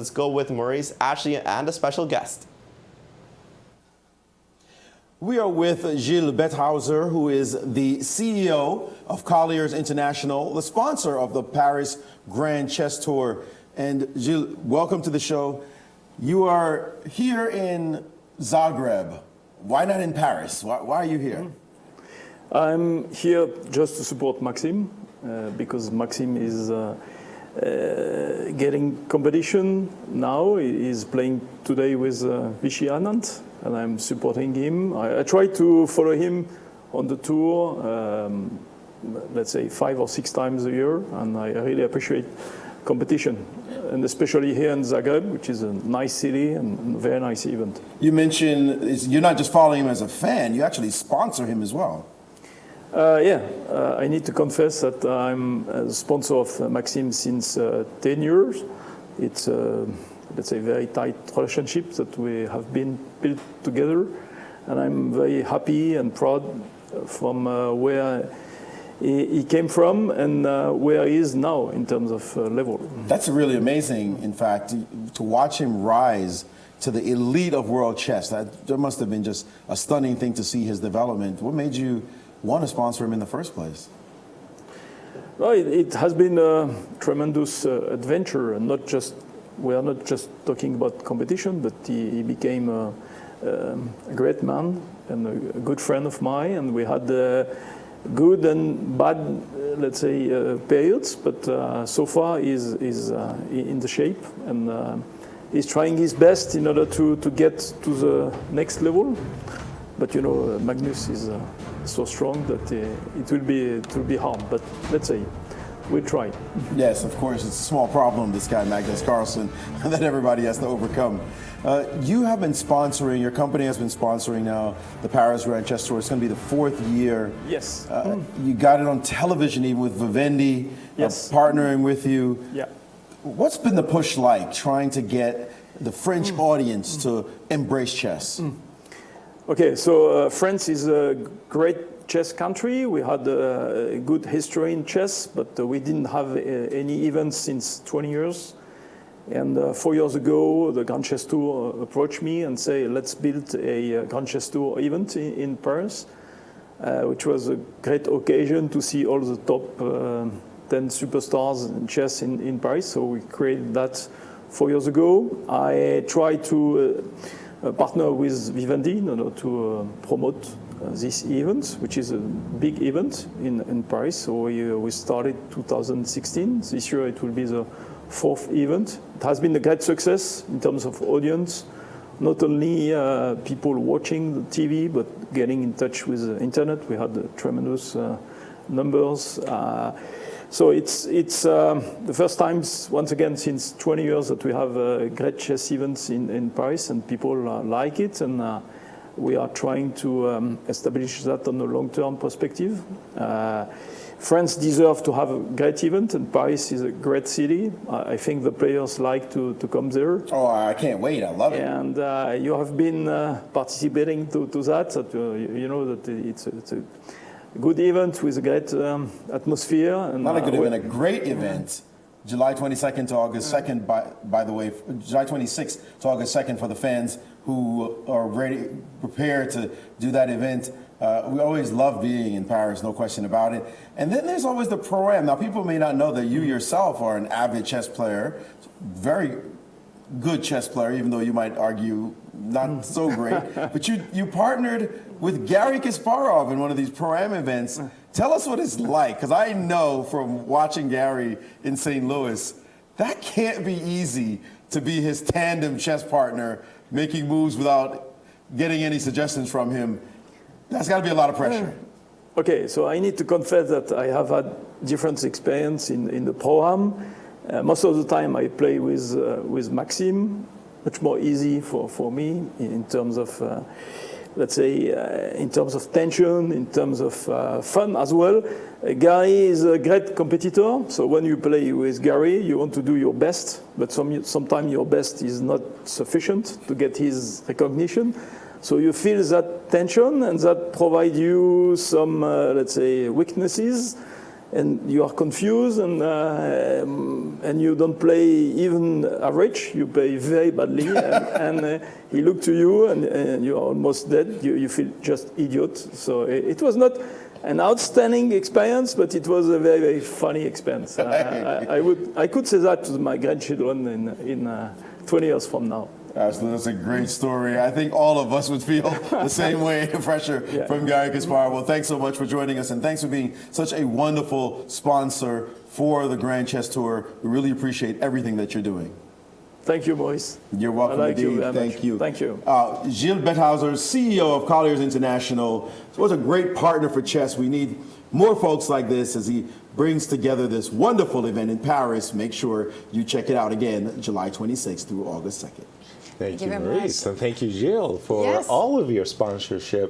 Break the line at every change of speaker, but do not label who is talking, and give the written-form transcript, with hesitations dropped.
Let's go with Maurice, Ashley, and a special guest.
We are with Gilles Betthaeuser, who is the CEO of Colliers International, the sponsor of the Paris Grand Chess Tour. And Gilles, welcome to the show. You are here in Zagreb. Why not in Paris? Why are you here?
I'm here just to support Maxime, because Maxime is getting competition now. He's playing today with Vichy Anand, and I'm supporting him. I try to follow him on the tour, let's say 5 or 6 times a year, and I really appreciate competition, and especially here in Zagreb, which is a nice city and a very nice event.
You mentioned you're not just following him as a fan, you actually sponsor him as well.
I need to confess that I'm a sponsor of Maxime since 10 years. It's let's say very tight relationship that we have been built together, and I'm very happy and proud from where he came from and where he is now in terms of level.
That's really amazing, in fact, to watch him rise to the elite of world chess. That must have been just a stunning thing to see his development. What made you want to sponsor him in the first place?
Well, it has been a tremendous adventure, and we are not just talking about competition, but he became a great man and a good friend of mine, and we had good and bad, let's say, periods, but so far he's in the shape, and he's trying his best in order to get to the next level. But you know, Magnus is so strong that it will be hard. But let's say we'll try.
Yes, of course, it's a small problem, this guy Magnus Carlsen, that everybody has to overcome. You have been sponsoring, your company has been sponsoring now the Paris Grand Chess Tour. It's going to be the 4th year.
Yes.
You got it on television even with Vivendi,
yes,
partnering with you.
Yeah.
What's been the push like, trying to get the French audience to embrace chess?
Okay, so France is a great chess country. We had a good history in chess, but we didn't have any events since 20 years. And 4 years ago, the Grand Chess Tour approached me and said, let's build a Grand Chess Tour event in Paris, which was a great occasion to see all the top 10 superstars in chess in Paris. So we created that 4 years ago. I tried to partner with Vivendi in order to promote this event, which is a big event in Paris. So we started 2016. This year it will be the 4th event. It has been a great success in terms of audience, not only people watching the TV, but getting in touch with the internet. We had tremendous numbers. So it's the first time, once again, since 20 years that we have great chess events in Paris, and people like it, and we are trying to establish that on a long-term perspective. France deserves to have a great event, and Paris is a great city. I think the players like to come there.
Oh, I can't wait. I love it.
And you have been participating to that. You know that it's a good event with a great atmosphere. And,
not a good event, a great event. July 22nd to August 2nd, by the way, July 26th to August 2nd for the fans who are ready, prepared to do that event. We always love being in Paris, no question about it. And then there's always the Pro-Am. Now, people may not know that you yourself are an avid chess player, very good chess player, even though you might argue not so great. But you partnered with Garry Kasparov in one of these Pro-Am events. Tell us what it's like, because I know from watching Garry in St. Louis, that can't be easy to be his tandem chess partner, making moves without getting any suggestions from him. That's got to be a lot of pressure.
Okay, so I need to confess that I have had different experience in the Pro-Am. Most of the time I play with Maxime, much more easy for me in terms of, let's say, in terms of tension, in terms of fun as well. Garry is a great competitor, so when you play with Garry, you want to do your best, but sometimes your best is not sufficient to get his recognition. So you feel that tension, and that provides you some, let's say, weaknesses. and you are confused, and you don't play even average, you play very badly, and he looked to you, and you are almost dead, you feel just idiot. So it was not an outstanding experience, but it was a very, very funny experience. I could say that to my grandchildren in 20 years from now.
Absolutely, that's a great story. I think all of us would feel the same way, the pressure from Gary Kasparov. Well, thanks so much for joining us, and thanks for being such a wonderful sponsor for the Grand Chess Tour. We really appreciate everything that you're doing.
Thank you, Maurice.
You're welcome indeed. Thank you.
Thank you.
Gilles Betthaeuser, CEO of Colliers International, was a great partner for chess. We need more folks like this as he brings together this wonderful event in Paris. Make sure you check it out again, July 26th through August 2nd.
Thank you, Maurice. And thank you, Gilles, for all of your sponsorship